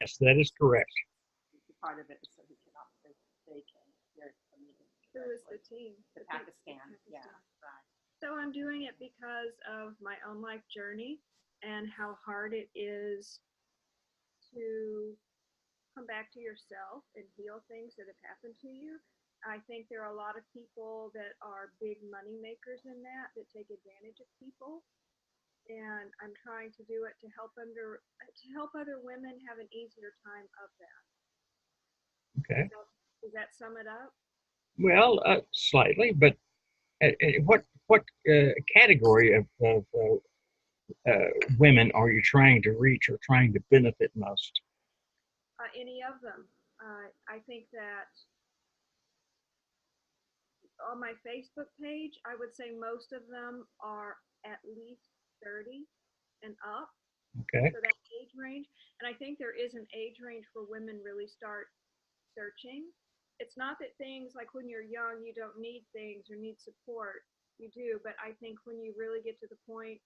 Yes, that is correct. Part of it is so they can hear from you. Who is the team? The Pakistan. Yeah, right. So I'm doing it because of my own life journey and how hard it is to come back to yourself and heal things that have happened to you. I think there are a lot of people that are big money makers in that take advantage of people. And I'm trying to do it to help other women have an easier time of that. Okay. So, does that sum it up? Well, slightly, but what category of women are you trying to reach or trying to benefit most? Any of them. I think that on my Facebook page, I would say most of them are at least 30 and up. Okay. So that age range. And I think there is an age range for women really start searching. It's not that things like when you're young, you don't need things or need support. You do. But I think when you really get to the point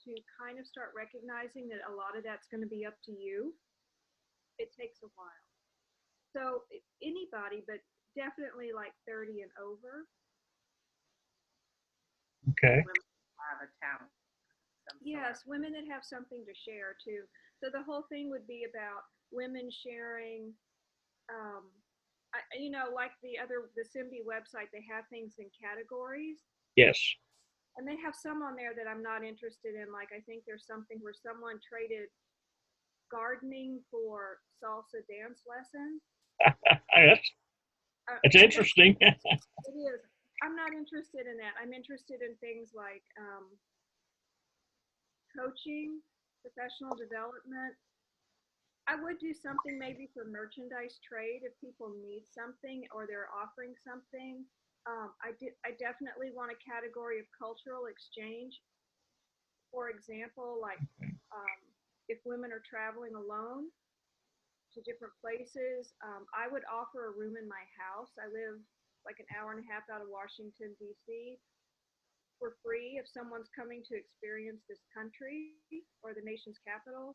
to kind of start recognizing that a lot of that's going to be up to you, it takes a while. So anybody, but definitely like 30 and over. Okay. Women have a talent. Yes, women that have something to share too. So the whole thing would be about women sharing, like the Simbi website, they have things in categories. Yes. And they have some on there that I'm not interested in. Like I think there's something where someone traded gardening for salsa dance lessons. That's interesting. It is. I'm not interested in that. I'm interested in things like coaching, professional development. I would do something maybe for merchandise trade if people need something or they're offering something. I definitely want a category of cultural exchange. For example, like if women are traveling alone to different places, I would offer a room in my house. I live like an hour and a half out of Washington, D.C. for free if someone's coming to experience this country or the nation's capital.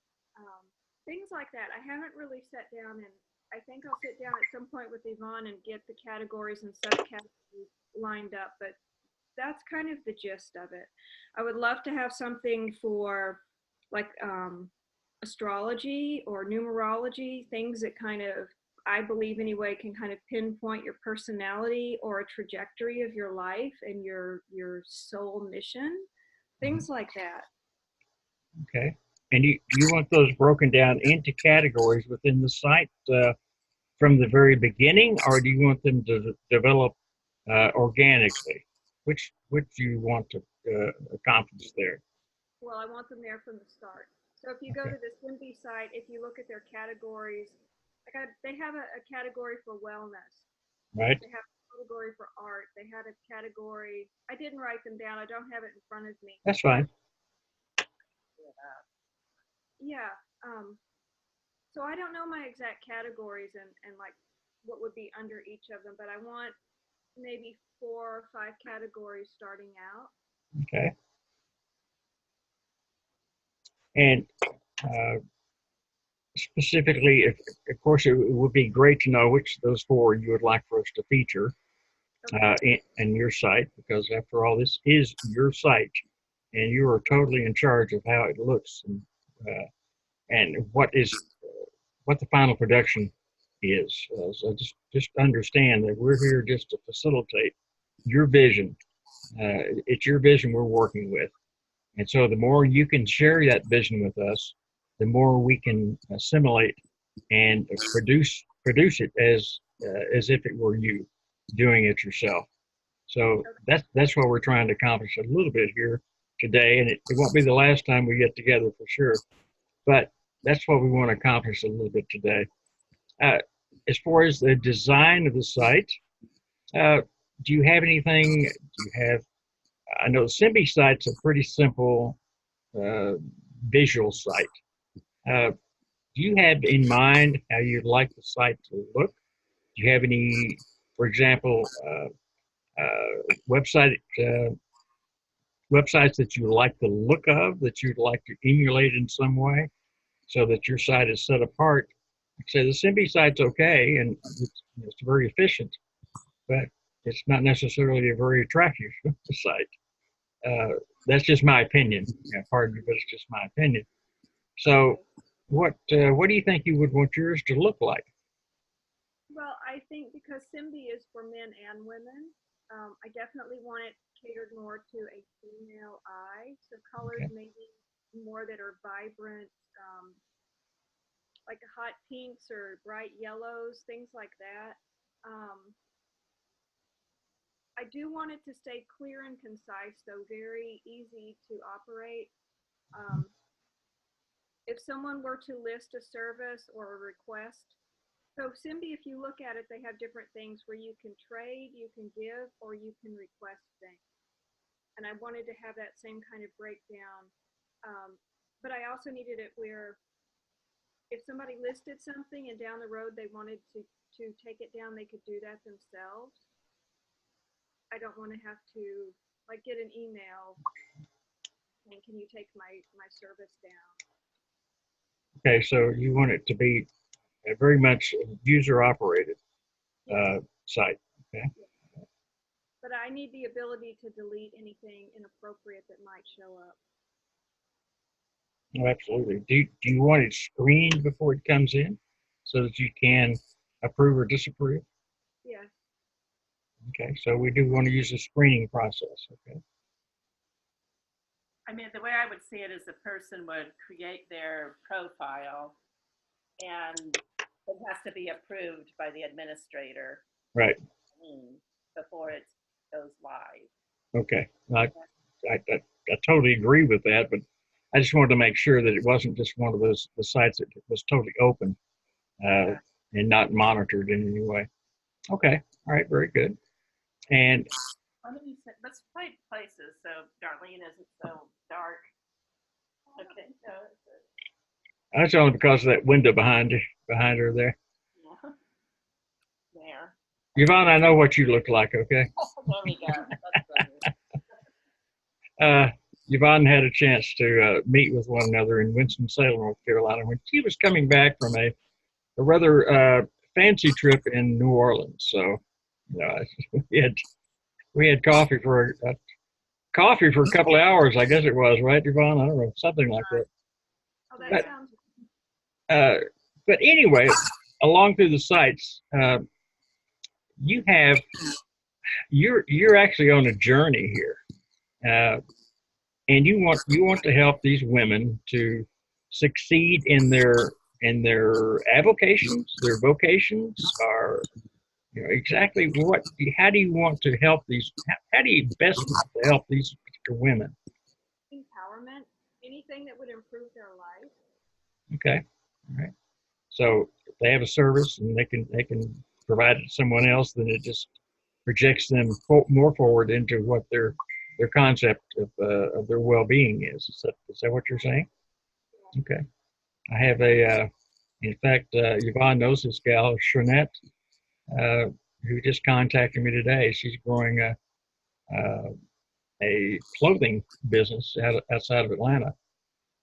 Things like that. I haven't really sat down, and I think I'll sit down at some point with Yvonne and get the categories and subcategories lined up, but that's kind of the gist of it. I would love to have something for like astrology or numerology, things that kind of, I believe anyway, can kind of pinpoint your personality or a trajectory of your life and your soul mission, things like that. Okay. And you want those broken down into categories within the site from the very beginning, or do you want them to develop organically? Which do you want to accomplish there? Well, I want them there from the start. So if you go to the Simbi site, if you look at their categories, they have a category for wellness. Right. They have a category for art. They had a category. I didn't write them down. I don't have it in front of me. That's fine. Yeah. So I don't know my exact categories and like what would be under each of them, but I want maybe 4 or 5 categories starting out. Okay. And specifically, of course, it would be great to know which of those 4 you would like for us to feature in your site, because after all, this is your site, and you are totally in charge of how it looks and what the final production is. So just understand that we're here just to facilitate your vision. It's your vision we're working with. And so the more you can share that vision with us, the more we can assimilate and produce it as if it were you doing it yourself. So that's what we're trying to accomplish a little bit here today, and it won't be the last time we get together for sure. But that's what we want to accomplish a little bit today. As far as the design of the site, do you have anything? Do you have? I know the Simbi site's a pretty simple visual site. Do you have in mind how you'd like the site to look? Do you have any, for example, websites that you like the look of, that you'd like to emulate in some way, so that your site is set apart say the Simbi site's okay, and it's very efficient, but it's not necessarily a very attractive site. Uh, that's just my opinion. Yeah, pardon me, but it's just my opinion. So, what do you think you would want yours to look like? Well, I think because Simbi is for men and women, I definitely want it catered more to a female eye. So colors Okay. maybe more that are vibrant, like hot pinks or bright yellows, things like that. Um, I do want it to stay clear and concise, so very easy to operate. Um, if someone were to list a service or a request, so Simbi, if you look at it, they have different things where you can trade, you can give, or you can request things. And I wanted to have that same kind of breakdown. But I also needed it where if somebody listed something and down the road they wanted to take it down, they could do that themselves. I don't want to have to like get an email and can you take my service down? Okay, so you want it to be a very much user operated Yes, site. Okay. yes. But I need the ability to delete anything inappropriate that might show up. Oh, absolutely. Do you want it screened before it comes in so that you can approve or disapprove? Yes. Okay, so we do want to use a screening process. Okay. I mean, the way I would see it is the person would create their profile and it has to be approved by the administrator Right. before it goes live. Okay. I totally agree with that, but I just wanted to make sure that it wasn't just one of those the sites that was totally open uh, Yeah. and not monitored in any way. Okay. All right. Very good. And Let's find places so Darlene isn't so dark. Okay, so that's only because of that window behind her there. yeah, there. Yvonne, I know what you look like. Okay. There we go. That's better. Uh, Yvonne had a chance to meet with one another in Winston-Salem, North Carolina, when she was coming back from a rather fancy trip in New Orleans. So, you know, we had coffee for a couple of hours, I guess it was, right, Yvonne? I don't know, something like that. Oh, that But sounds uh, but anyway, along through the sites, you have you're actually on a journey here. And you want to help these women to succeed in their avocations, their vocations, or you know exactly how do you want to help these? How do you best want to help these particular women? empowerment, anything that would improve their life. Okay, all right. So if they have a service and they can provide it to someone else, then it just projects them more forward into what their concept of their well being is. Is that what you're saying? Okay. I have in fact, Yvonne knows this gal, Shernette, uh, who just contacted me today. She's growing uh, a clothing business outside of Atlanta,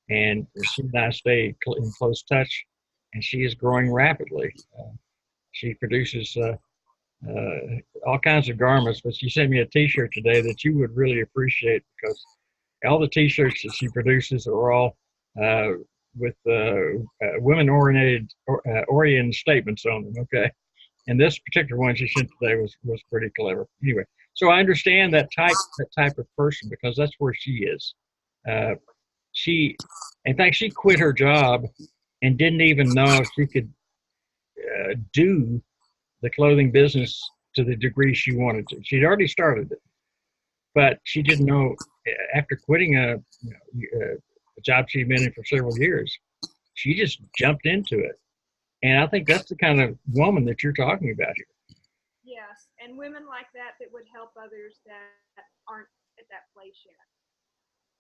and she and I stay in close touch, and she is growing rapidly. She produces all kinds of garments, but she sent me a T-shirt today that you would really appreciate because all the T-shirts that she produces are all uh, with women-oriented statements on them. Okay, and this particular one she sent today was pretty clever. Anyway, so I understand that type of person because that's where she is. Uh, she, in fact, she quit her job and didn't even know if she could do the clothing business to the degree she wanted to. She'd already started it, but she didn't know after quitting a job she'd been in for several years. She just jumped into it, and I think that's the kind of woman that you're talking about here. Yes, and women like that that would help others that aren't at that place yet.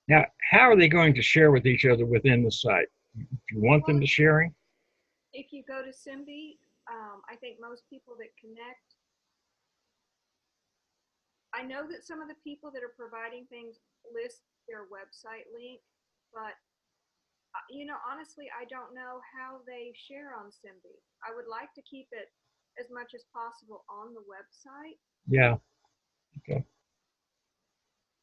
Now, how are they going to share with each other within the site? Do you want Well, them to sharing? if you go to Simbi, I think most people that connect, I know that some of the people that are providing things list their website link, but Honestly, I don't know how they share on Simbi. I would like to keep it as much as possible on the website. Yeah. Okay.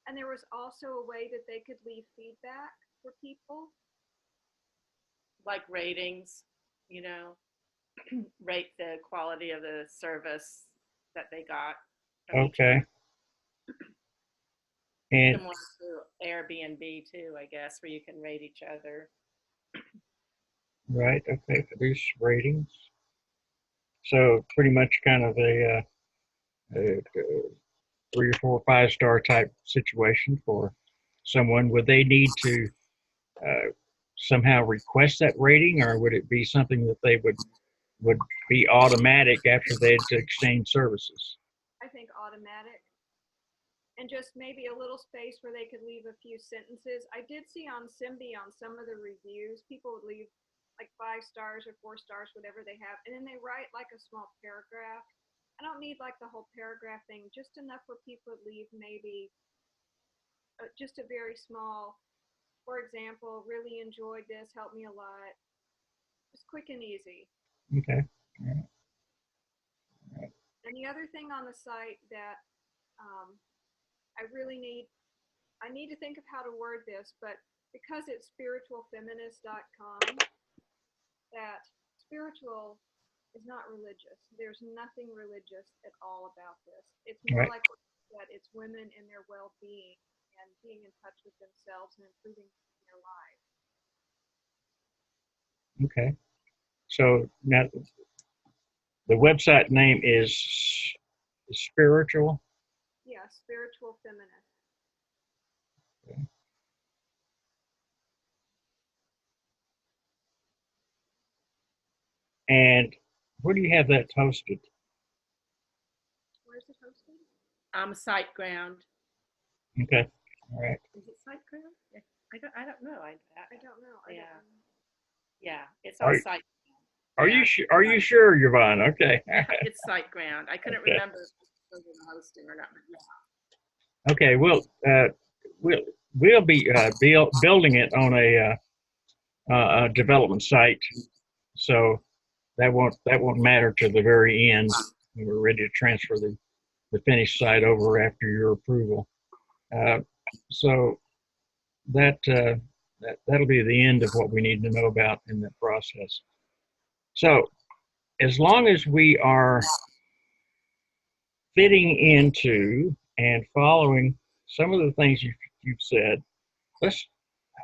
And there was also a way that they could leave feedback for people. Like ratings, you know, rate the quality of the service that they got from each other. Okay. And Similar to Airbnb too, I guess, where you can rate each other. right. Okay. Produce ratings. So pretty much kind of a 3 or 4 5 star type situation for someone. Would they need to uh, somehow request that rating, or would it be something that they would be automatic after they'd exchanged services? I think automatic. And just maybe a little space where they could leave a few sentences. I did see on Simbi on some of the reviews, people would leave like 5 stars or 4 stars, whatever they have, and then they write like a small paragraph. I don't need like the whole paragraph thing, just enough where people would leave maybe just a very small, for example, really enjoyed this, helped me a lot. Just quick and easy. Okay. All right. And the other thing on the site that um, I really need, I need to think of how to word this, but because it's spiritualfeminist.com, that spiritual is not religious. There's nothing religious at all about this. It's All more right. like that it's women and their well-being and being in touch with themselves and improving their lives. Okay. So now the website name is spiritual. Yeah, spiritual feminist. Okay. And where do you have that hosted? Where's it hosted? SiteGround. Okay. All right. Is it SiteGround? Yeah. I don't know. I don't know. I yeah. don't know. Yeah, it's on Are Site. are you Yeah, sure? Are you sure, Yvonne? Okay. yeah, it's SiteGround. I couldn't Okay. remember if it was hosting or not. But Okay. We'll we'll be building it on a development site, so that won't matter to the very end when we're ready to transfer the finished site over after your approval. Uh, so that'll be the end of what we need to know about in that process. So as long as we are fitting into and following some of the things you've said, let's.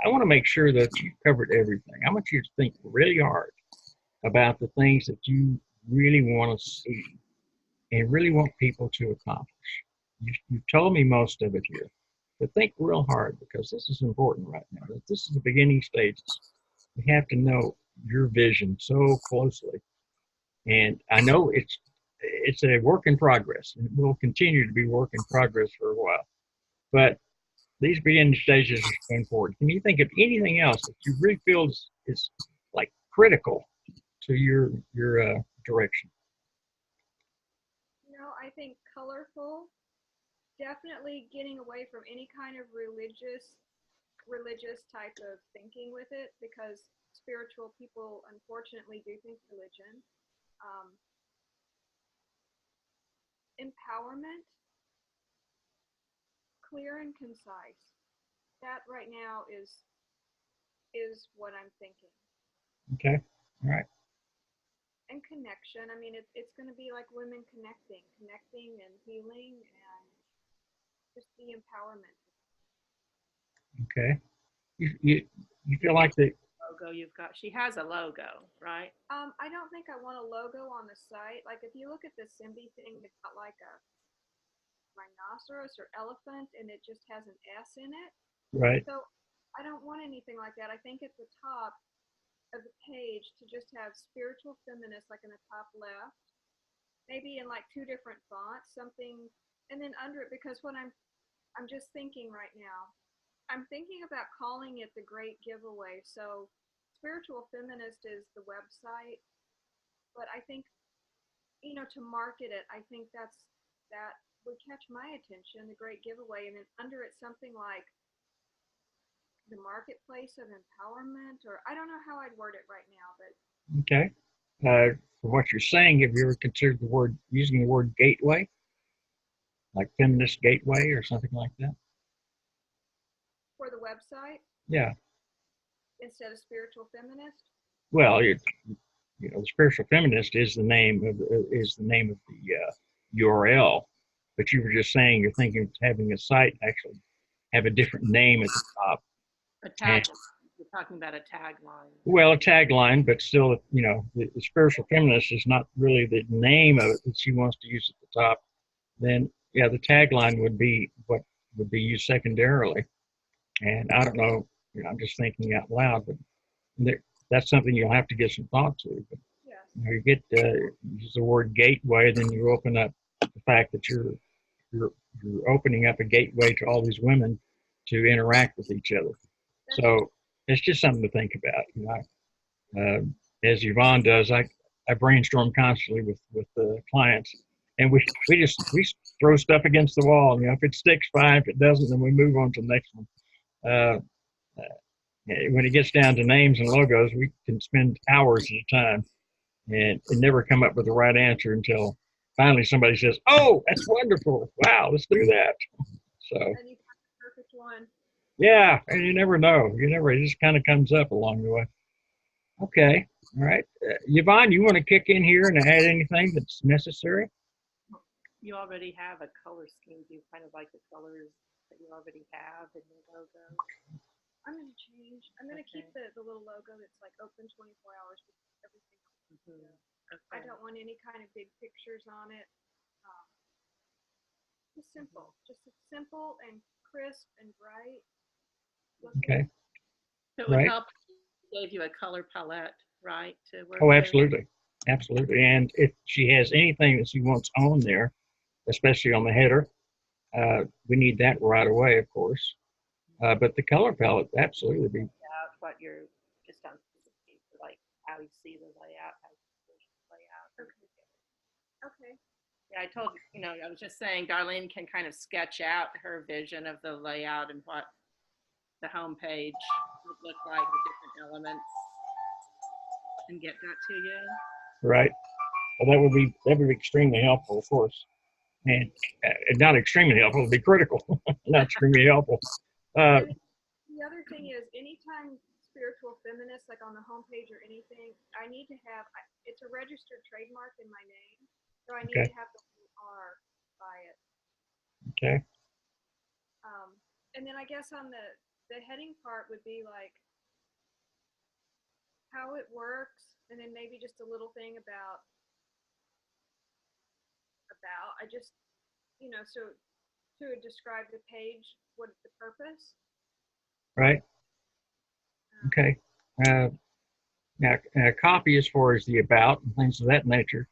I want to make sure that you've covered everything. I want you to think really hard about the things that you really want to see and really want people to accomplish. You've told me most of it here, but think real hard because this is important right now. This is the beginning stages. We have to know your vision so closely, and I know it's a work in progress, and it will continue to be work in progress for a while. But these beginning stages are going forward. Can you think of anything else that you really feel is like critical to your direction? I think colorful, definitely getting away from any kind of religious type of thinking with it because spiritual people unfortunately do think religion. Um, Empowerment, clear and concise. That right now is what I'm thinking. Okay, all right, And connection. I mean, it's going to be like women connecting and healing and just the empowerment. okay. You feel like the logo you've got. She has a logo, right? I don't think I want a logo on the site. Like if you look at the Simbi thing, it's got like a rhinoceros or elephant, and it just has an S in it. right? So I don't want anything like that. I think at the top of the page to just have spiritual feminist, like in the top left, maybe in like two different fonts, something, and then under it, because what I'm just thinking right now, I'm thinking about calling it the Great Giveaway. So spiritual feminist is the website, but I think to market it, I think that would catch my attention, the Great Giveaway, and then under it something like the marketplace of empowerment, or I don't know how I'd word it right now, but Okay. From what you're saying, have you ever considered using the word gateway, like feminist gateway or something like that? for the website Yeah. instead of spiritual feminist. Well, the spiritual feminist is the name of the URL, but you were just saying you're thinking of having a site actually have a different name at the top. A tag. You're talking about a tagline. Well, a tagline, but still, the spiritual feminist is not really the name of it that she wants to use at the top. Then, yeah, the tagline would be what would be used secondarily. And I don't know, I'm just thinking out loud, but that's something you'll have to give some thought to. But, Yes. you get use the word gateway, then you open up the fact that you're opening up a gateway to all these women to interact with each other. So it's just something to think about. As Yvonne does, I brainstorm constantly with the clients, and we throw stuff against the wall. If it sticks, fine. If it doesn't, then we move on to the next one. Uh, when it gets down to names and logos, we can spend hours at a time and never come up with the right answer until finally somebody says, "Oh, that's wonderful! Wow, let's do that." So. And you got the perfect one. Yeah, and you never know. It just kind of comes up along the way. Okay, all right. Yvonne, you want to kick in here and add anything that's necessary? You already have a color scheme. Do you kind of like the colors that you already have in your logo? I'm going to change. I'm going to keep the little logo that's like open 24 hours with everything. I don't want any kind of big pictures on it. Just simple. Just simple and crisp and bright. Okay. So it would help if it gave you a color palette, right? To work Oh, with. absolutely. Absolutely. And if she has anything that she wants on there, especially on the header, we need that right away, of course. But the color palette, absolutely. What you're just on, like how you see the layout, how you see the layout. Okay. Yeah, I told I was just saying, Darlene can kind of sketch out her vision of the layout and what the home page would look like with different elements, and get that to you. Right. Well, that would be extremely helpful, of course, and not extremely helpful. It would be critical, not extremely helpful. The other thing is, anytime spiritual feminist, like on the homepage or anything, I need to have, it's a registered trademark in my name, so I need to have the R by it. Okay. And then I guess on the heading part would be like how it works, and then maybe just a little thing about I just so to describe the page, what is the purpose. Right. Okay. Now, copy as far as the about and things of that nature,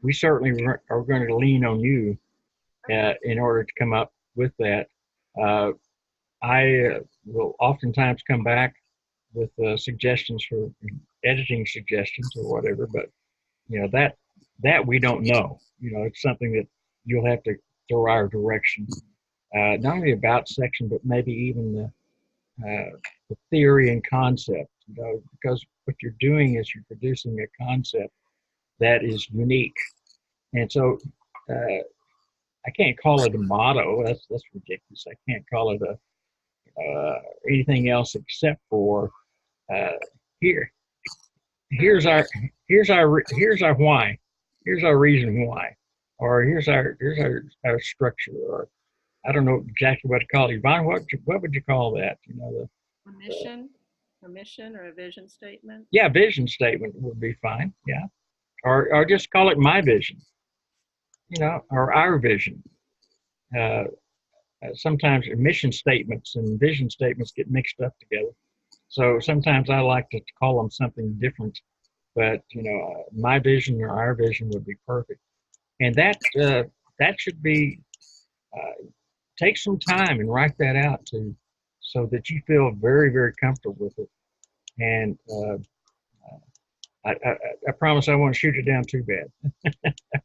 we certainly are going to lean on you in order to come up with that. I will oftentimes come back with suggestions for editing suggestions or whatever, but that we don't know. It's something that you'll have to throw our direction. Not only about section, but maybe even the theory and concept. Because what you're doing is you're producing a concept that is unique, and so I can't call it a motto. That's ridiculous. I can't call it anything else except for here. Here's our why. Here's our reason why, or here's our structure, or I don't know exactly what to call it. Yvonne, what would you call that? A mission or a vision statement. Yeah, vision statement would be fine. Yeah, or just call it my vision. Or our vision. Sometimes mission statements and vision statements get mixed up together. So sometimes I like to call them something different. But my vision or our vision would be perfect, and that should be take some time and write that out so that you feel very, very comfortable with it. And I promise I won't shoot it down too bad.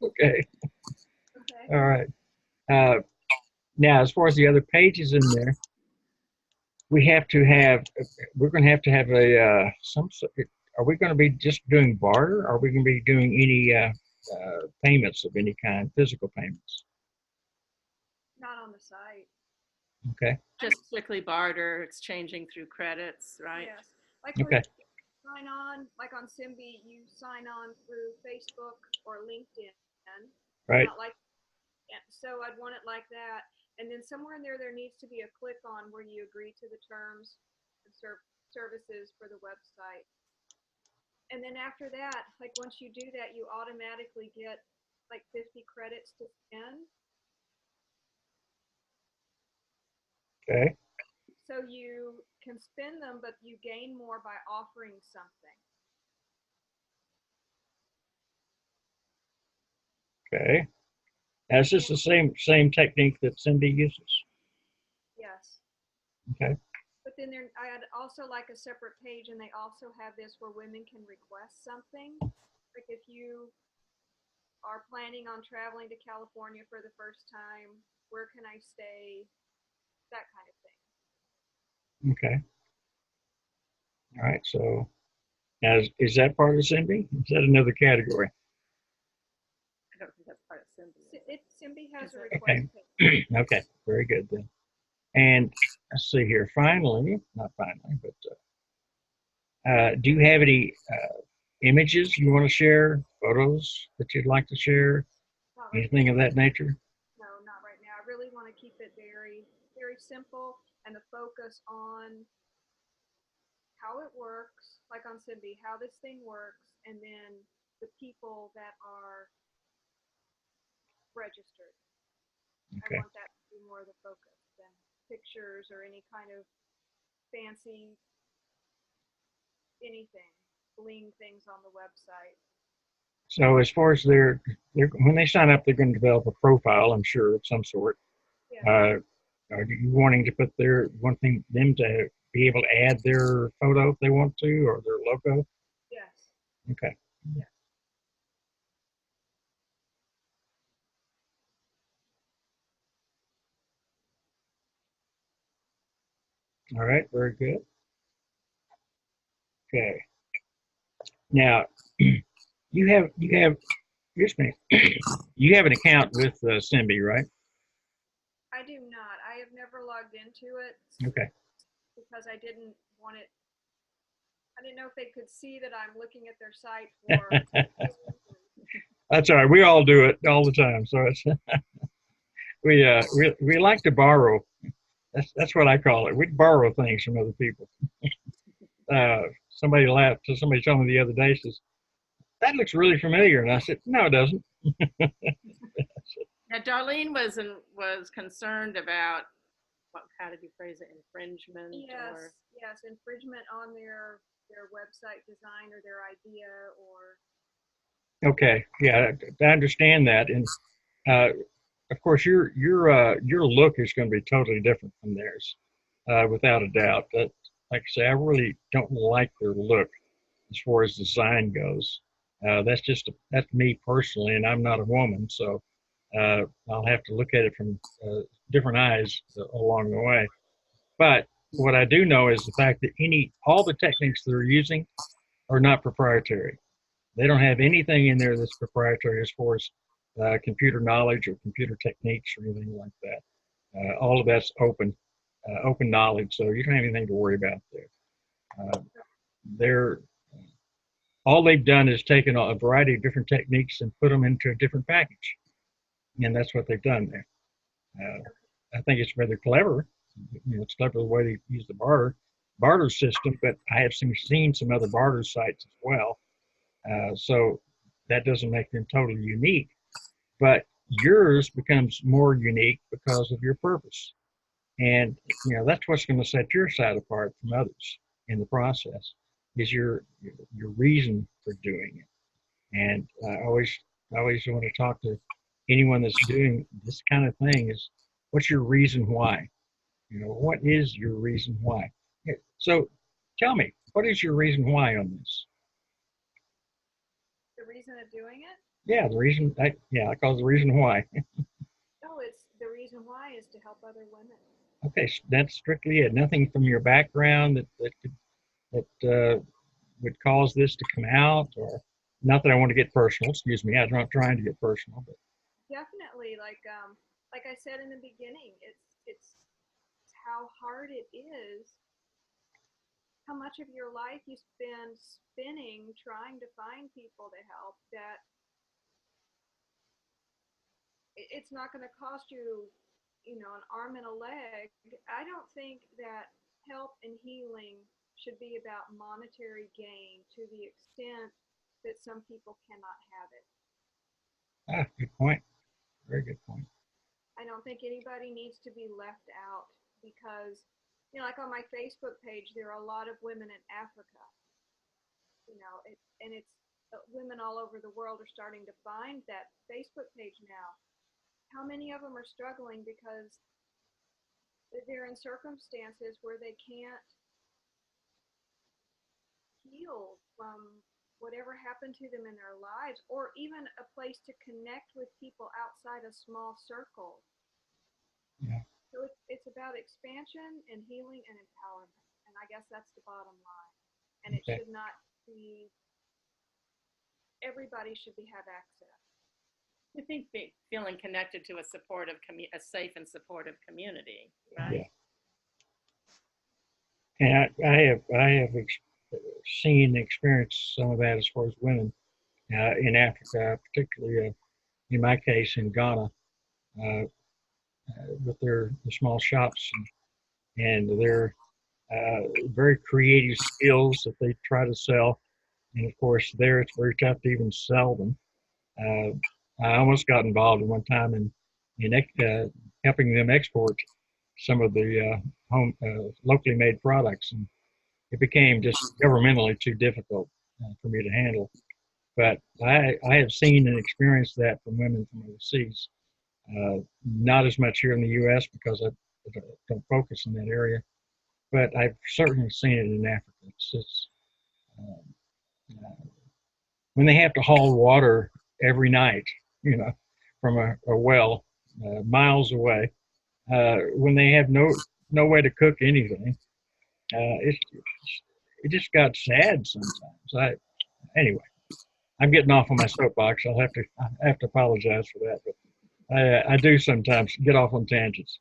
Okay. All right. Now, as far as the other pages in there, we have to have, we're going to have a, are we going to be just doing barter? Are we going to be doing any payments of any kind, physical payments? Not on the site. Okay. Just strictly barter, exchanging through credits, right? Yes. Like Okay. sign on, like on Simbi, you sign on through Facebook or LinkedIn. Right. Not like, so I'd want it like that. And then somewhere in there, there needs to be a click on where you agree to the terms and services for the website. And then after that, like once you do that, you automatically get like 50 credits to spend. Okay. So you can spend them, but you gain more by offering something. Okay. Is this the same technique that Cindy uses? Yes. Okay. But then there, I had also like a separate page, and they also have this where women can request something. Like if you are planning on traveling to California for the first time, where can I stay? That kind of thing. Okay. All right. So, now is that part of Cindy? Is that another category? I don't think that's part of Simbi. Simbi has Is a it? request Okay. page. Okay. Very good then. And let's see here. Finally, not finally, but do you have any images you want to share? Photos that you'd like to share? Not right Anything of that nature? No, not right now. I really want to keep it very, very simple and the focus on how it works, like on Simbi, how this thing works, and then the people that are registered. I Okay. want that to be more the focus than pictures or any kind of fancy anything, bling things on the website. So as far as when they sign up, they're going to develop a profile, I'm sure, of some sort. Yeah. Are you wanting to put wanting them to be able to add their photo if they want to, or their logo? Yes. Okay. Yeah. All right. Very good. Okay. Now, you have excuse me, you have an account with Simbi, right? I do not. I have never logged into it Okay. because I didn't want it. I didn't know if they could see that I'm looking at their site for. That's all right. We all do it all the time. So it's we like to borrow. That's what I call it. We borrow things from other people. Somebody laughed. So somebody told me the other day, says, "That looks really familiar," and I said, "No, it doesn't." Now, Darlene was concerned about how did you phrase it, infringement Yes, or yes, infringement on their website design or their idea or. Okay, yeah, I understand that, and uh, of course, your look is going to be totally different from theirs, without a doubt. But like I say, I really don't like their look as far as design goes. That's me personally, and I'm not a woman, so I'll have to look at it from different eyes along the way. But what I do know is the fact that all the techniques they're using are not proprietary. They don't have anything in there that's proprietary as far as computer knowledge or computer techniques or anything like that. All of that's open knowledge, so you don't have anything to worry about there. They're all they've done is taken a variety of different techniques and put them into a different package, and that's what they've done there. I think it's rather clever. It's clever the way they use the barter system, but I have seen some other barter sites as well. So that doesn't make them totally unique, but yours becomes more unique because of your purpose. And that's what's going to set your side apart from others in the process is your reason for doing it. And I always want to talk to anyone that's doing this kind of thing is what's your reason why? What is your reason why? So tell me, what is your reason why on this? The reason of doing it? Yeah, I call it the reason why. No, it's the reason why is to help other women. Okay, so that's strictly it. Nothing from your background that would cause this to come out, or not that I want to get personal. Excuse me, I'm not trying to get personal, but Definitely, like I said in the beginning, it's how hard it is, how much of your life you spend spinning trying to find people to help, that it's not going to cost you, an arm and a leg. I don't think that help and healing should be about monetary gain to the extent that some people cannot have it. good point. Very good point. I don't think anybody needs to be left out because, like on my Facebook page, there are a lot of women in Africa, and it's women all over the world are starting to find that Facebook page now. How many of them are struggling because they're in circumstances where they can't heal from whatever happened to them in their lives, or even a place to connect with people outside a small circle. Yeah. So it's about expansion and healing and empowerment. And I guess that's the bottom line. And it Okay. should not be, everybody should have access. I think feeling connected to a supportive, a safe and supportive community, Yeah. right? And I have seen and experienced some of that as far as women in Africa, particularly in my case in Ghana, with their small shops and their very creative skills that they try to sell. And of course, there it's very tough to even sell them. Uh, I almost got involved at one time in helping them export some of the home locally made products, and it became just governmentally too difficult for me to handle. But I have seen and experienced that from women from overseas. Not as much here in the U.S. because I don't focus in that area, but I've certainly seen it in Africa. It's um, uh, when they have to haul water every night, you know, from a well miles away, when they have no way to cook anything, it just got sad sometimes. Anyway, I'm getting off on my soapbox. I have to apologize for that, but I do sometimes get off on tangents.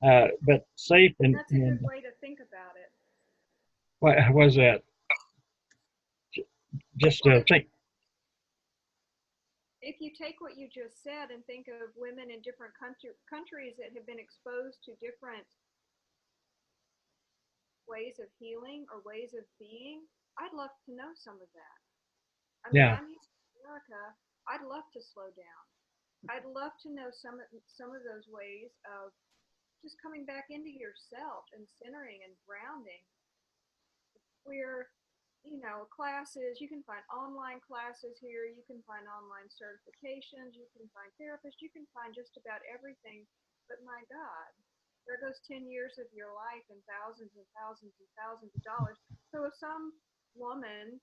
But safe That's a good way to think about it. what was that? Just Well, think. if you take what you just said and think of women in different countries that have been exposed to different ways of healing or ways of being, I'd love to know some of that. I mean, Yeah, I'm here in America. I'd love to slow down. I'd love to know some of those ways of just coming back into yourself and centering and grounding. Where, classes, you can find online classes here, you can find online certifications, you can find therapists, you can find just about everything. But my God, there goes 10 years of your life and thousands of dollars. So if some woman,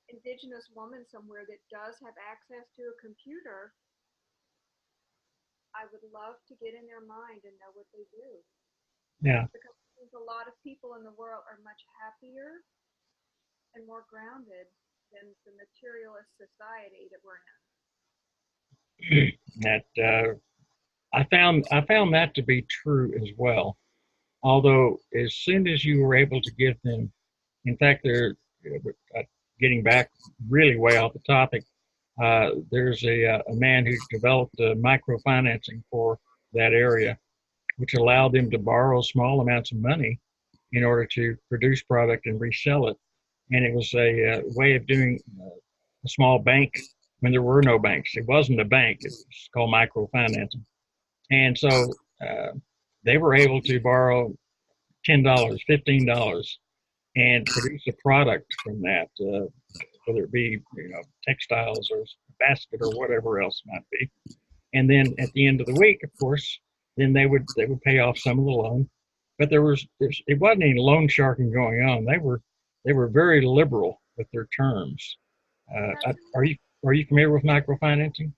indigenous woman somewhere that does have access to a computer, I would love to get in their mind and know what they do. yeah, Because I think a lot of people in the world are much happier and more grounded than the materialist society that we're in. that I found that to be true as well. Although as soon as you were able to give them, in fact, they're getting back really way off the topic. There's a man who developed microfinancing for that area, which allowed them to borrow small amounts of money in order to produce product and resell it. And it was a way of doing a small bank when there were no banks. It wasn't a bank, it was called microfinancing. And so they were able to borrow $10, $15, and produce a product from that, whether it be textiles or basket or whatever else it might be. And then at the end of the week, of course, then they would pay off some of the loan. But it wasn't any loan sharking going on. They were very liberal with their terms. That's Are you familiar with microfinancing?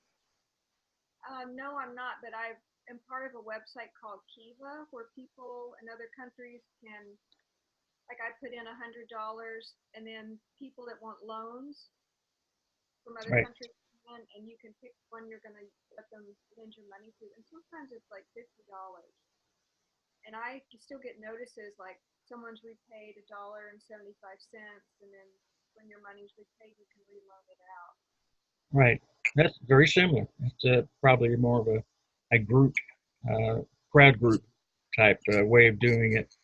No, I'm not, but I've am part of a website called Kiva, where people in other countries can, like, I put in $100, and then people that want loans from other Right. countries, and you can pick one you're going to let them lend your money to, and sometimes it's like $50. And I still get notices like someone's repaid $1.75, and then when your money's repaid, you can reloan it out. Right. That's very similar. It's probably more of a group, crowd group type way of doing it.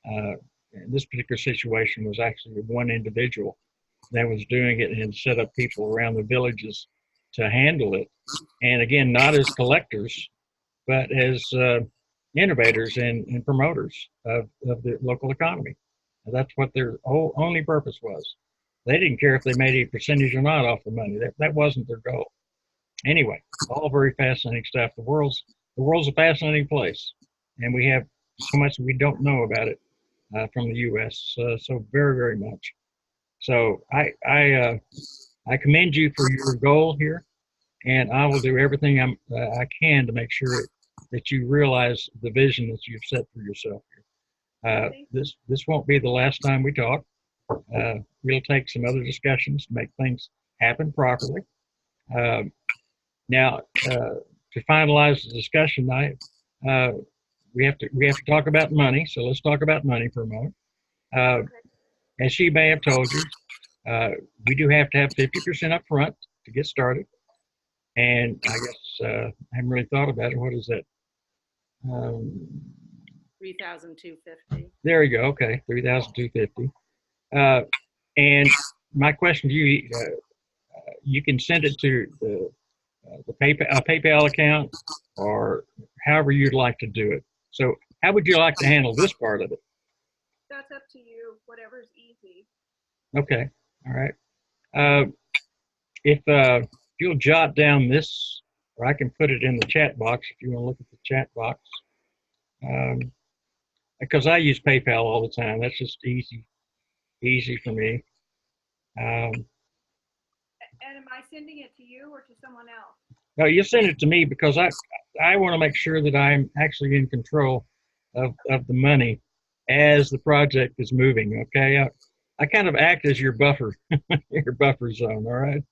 In this particular situation was actually one individual that was doing it and set up people around the villages to handle it. And again, not as collectors, but as innovators and promoters of the local economy. And that's what their whole only purpose was. They didn't care if they made a percentage or not off the money. That wasn't their goal. Anyway, all very fascinating stuff. The world's a fascinating place, and we have so much we don't know about it from the U.S. So very, very much. So I commend you for your goal here, and I will do everything I can to make sure that you realize the vision that you've set for yourself here. This won't be the last time we talk. We'll take some other discussions to make things happen properly. Now, to finalize the discussion tonight, we have to talk about money. So let's talk about money for a moment. Uh, as she may have told you, we do have to have 50% up front to get started. And I guess I haven't really thought about it. What is that? 3,250. There you go. Okay, 3,250. And my question to you, you can send it to the PayPal account or however you'd like to do it. So how would you like to handle this part of it? That's up to you, whatever's easy. Okay, all right. If you'll jot down this, or I can put it in the chat box if you want to look at the chat box. Because I use PayPal all the time. That's just easy for me. And am I sending it to you or to someone else? No, you send it to me because I want to make sure that I'm actually in control of the money as the project is moving. Okay, I kind of act as your buffer, your buffer zone. All right.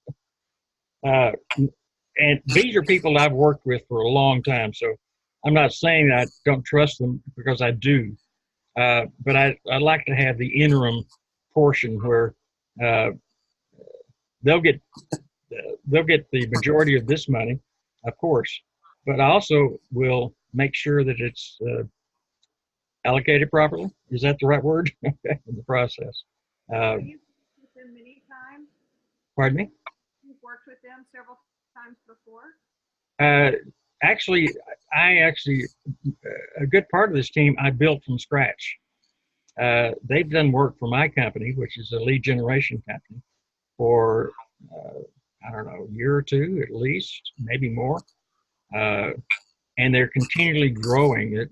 And these are people I've worked with for a long time, so I'm not saying I don't trust them because I do. But I like to have the interim portion where uh, they'll get the majority of this money, of course, but I also will make sure that it's allocated properly. Is that the right word? Okay, in the process. You've worked with them many times? Pardon me? You've worked with them several times before? Actually, a good part of this team I built from scratch. They've done work for my company, which is a lead generation company, for I don't know, a year or two at least, maybe more. And they're continually growing.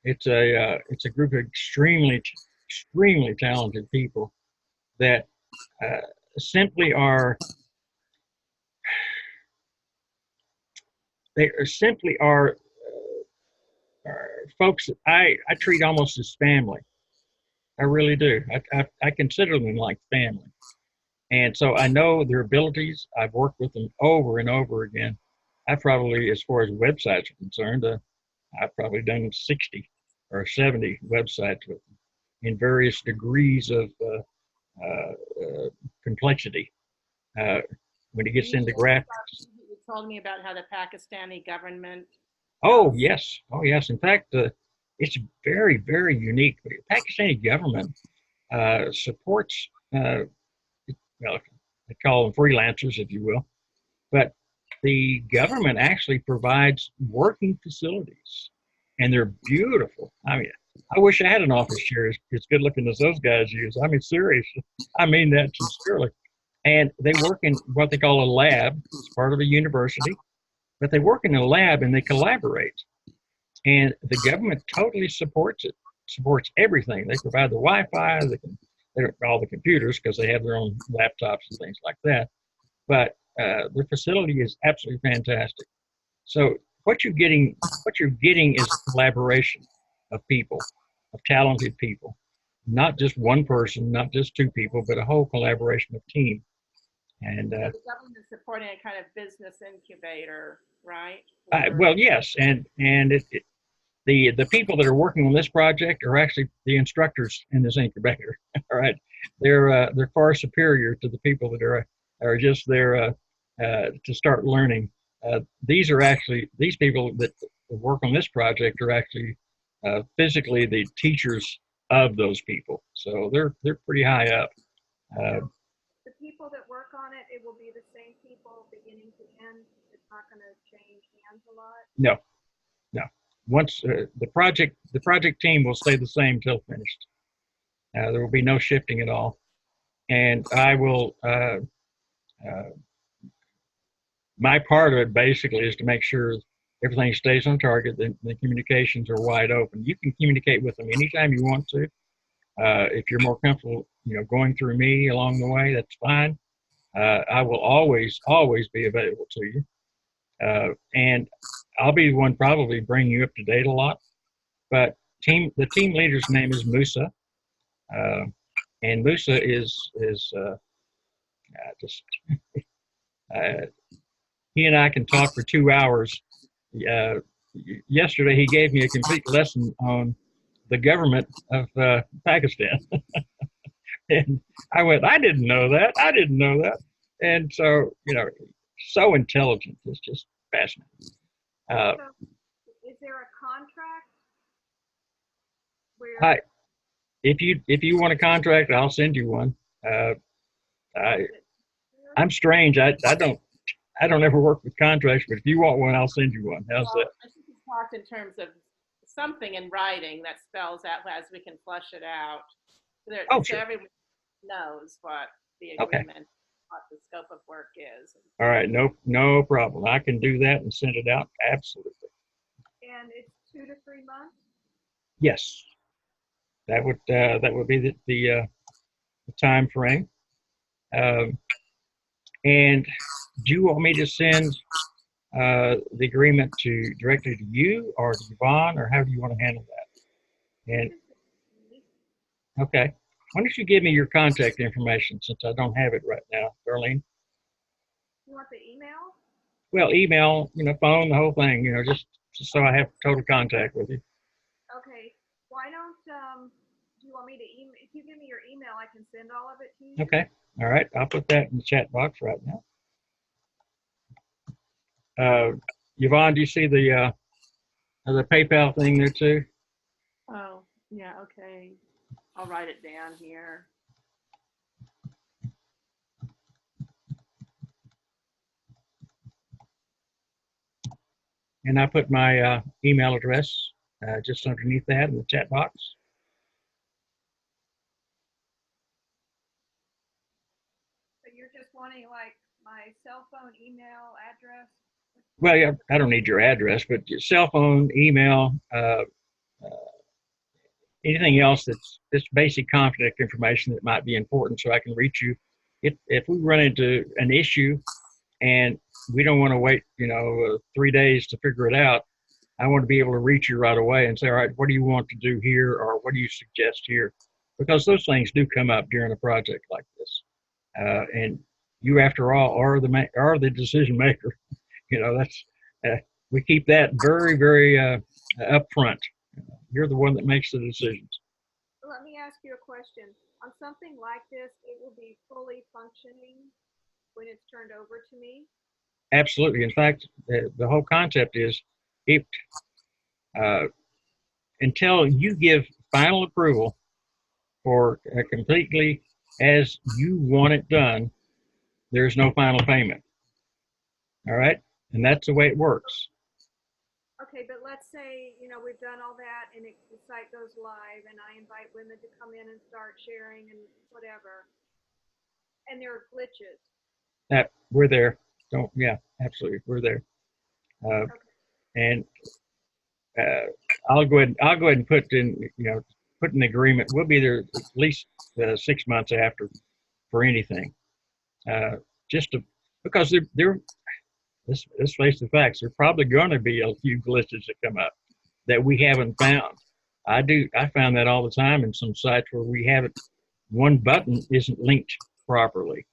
It's a group of extremely talented people that simply are they are simply are folks that I treat almost as family. I really do. I consider them like family. And so I know their abilities. I've worked with them over and over again. I probably, as far as websites are concerned, I've probably done 60 or 70 websites with them in various degrees of complexity. Uh, when it gets into graphics. You told me about how the Pakistani government. Oh, yes. Oh, yes. In fact, it's very, very unique. The Pakistani government supports, well, they call them freelancers, if you will, but the government actually provides working facilities, and they're beautiful. I mean, I wish I had an office chair as good looking as those guys use. I mean, seriously, I mean that sincerely. And they work in what they call a lab. It's part of a university, but they work in a lab and they collaborate. And the government totally supports it, supports everything. They provide the Wi-Fi, all the computers because they have their own laptops and things like that. But their facility is absolutely fantastic. So what you're getting is collaboration of people, of talented people, not just one person, not just two people, but a whole collaboration of team. And So the government is supporting a kind of business incubator, right? well, yes, and the people that are working on this project are actually the instructors in this incubator. All right, they're far superior to the people that are just there to start learning. These people that work on this project are actually physically the teachers of those people, so they're pretty high up. Uh, So the people that work on it, it will be the same people beginning to end. It's not going to change hands a lot. no, no. Once the project team will stay the same till finished. There will be no shifting at all, and I will. Uh, my part of it basically is to make sure everything stays on target. The communications are wide open. You can communicate with them anytime you want to. If you're more comfortable, going through me along the way, that's fine. I will always be available to you, and I'll be the one probably bring you up to date a lot. But the team leader's name is Musa, uh, and Musa is just uh, he and I can talk for 2 hours. Uh, Yesterday, he gave me a complete lesson on the government of Pakistan, and I went, I didn't know that. I didn't know that. And so, so intelligent. It's just fascinating. Uh, So is there a contract where, I, if you want a contract, I'll send you one. Uh, I, I'm strange. I don't ever work with contracts, but if you want one, I'll send you one. How's Well, that? I think we talked in terms of something in writing that spells out as we can flush it out. Oh, So sure. everyone knows what the Okay. agreement, what the scope of work is. All right. No problem. I can do that and send it out. Absolutely. and it's 2 to 3 months? Yes. That would be the time frame. Um, and do you want me to send the agreement directly to you or to Yvonne, or how do you want to handle that? And okay, why don't you give me your contact information since I don't have it right now, Darlene? You want the email? Well, email, phone, the whole thing, just so I have total contact with you. Okay. Why don't, do you want me to email? If you give me your email, I can send all of it to you. Okay. All right. I'll put that in the chat box right now. Yvonne, do you see the PayPal thing there too? Oh, yeah, okay. I'll write it down here. And I put my email address just underneath that in the chat box. So you're just wanting like my cell phone, email, address? Well, yeah, I don't need your address, but your cell phone, email, anything else that's just basic contact information that might be important so I can reach you. If we run into an issue and we don't want to wait, 3 days to figure it out, I want to be able to reach you right away and say, all right, what do you want to do here, or what do you suggest here? Because those things do come up during a project like this, and you, after all, are the decision maker. That's we keep that very, very upfront. You're the one that makes the decisions. Let me ask you a question. On something like this, it will be fully functioning when it's turned over to me? Absolutely. In fact, the whole concept is if uh, until you give final approval for completely as you want it done, there's no final payment. All right, and that's the way it works. Okay, but let's say, we've done all that and the site goes live and I invite women to come in and start sharing and whatever, and there are glitches. That we're there. Don't Yeah, absolutely, we're there. Okay. And uh, I'll go ahead and put an agreement. We'll be there at least 6 months after for anything. Just to because let's face the facts. There's probably going to be a few glitches that come up that we haven't found. I found that all the time in some sites where we haven't, one button isn't linked properly,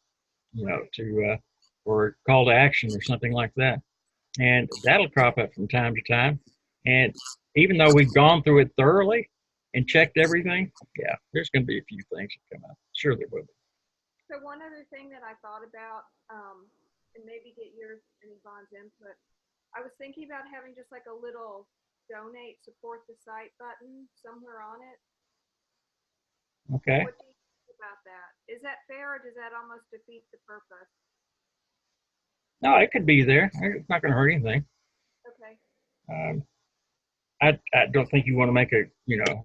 to or call to action or something like that. And that'll crop up from time to time. And even though we've gone through it thoroughly and checked everything, yeah, there's going to be a few things that come up. Sure, there will be. So one other thing that I thought about, and maybe get yours and Yvonne's input, I was thinking about having just like a little donate, support the site button somewhere on it. Okay. What do you think about that? Is that fair, or does that almost defeat the purpose? No, it could be there. It's not going to hurt anything. Okay. Um, I don't think you want to make a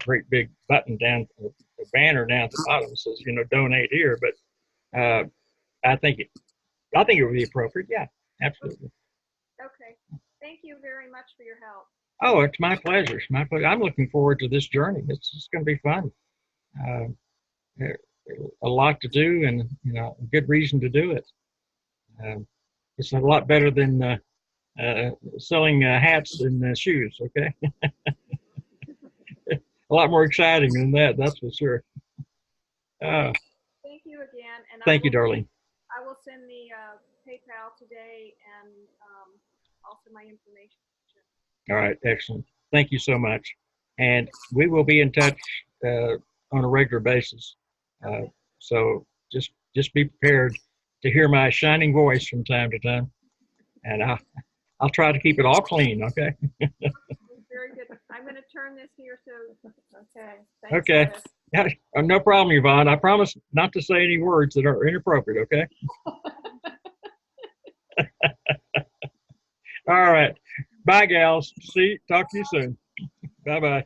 great big button down, a banner down at the bottom that says donate here, but I think it would be appropriate. Yeah, absolutely. Okay. Thank you very much for your help. Oh, it's my pleasure. It's my pleasure. I'm looking forward to this journey. It's going to be fun. A lot to do, and a good reason to do it. It's a lot better than selling hats and shoes. Okay, a lot more exciting than that. That's for sure. Thank you again, and Thank you, Darlene. I will send the PayPal today and also my information. All right, excellent. Thank you so much, and we will be in touch on a regular basis. So just be prepared to hear my shining voice from time to time, and I'll try to keep it all clean. Okay. Very good. I'm going to turn this here. So Okay. Thanks, okay. Liz. Yeah, no problem, Yvonne. I promise not to say any words that are inappropriate. Okay. All right. Bye, gals. Talk to you soon. Bye-bye.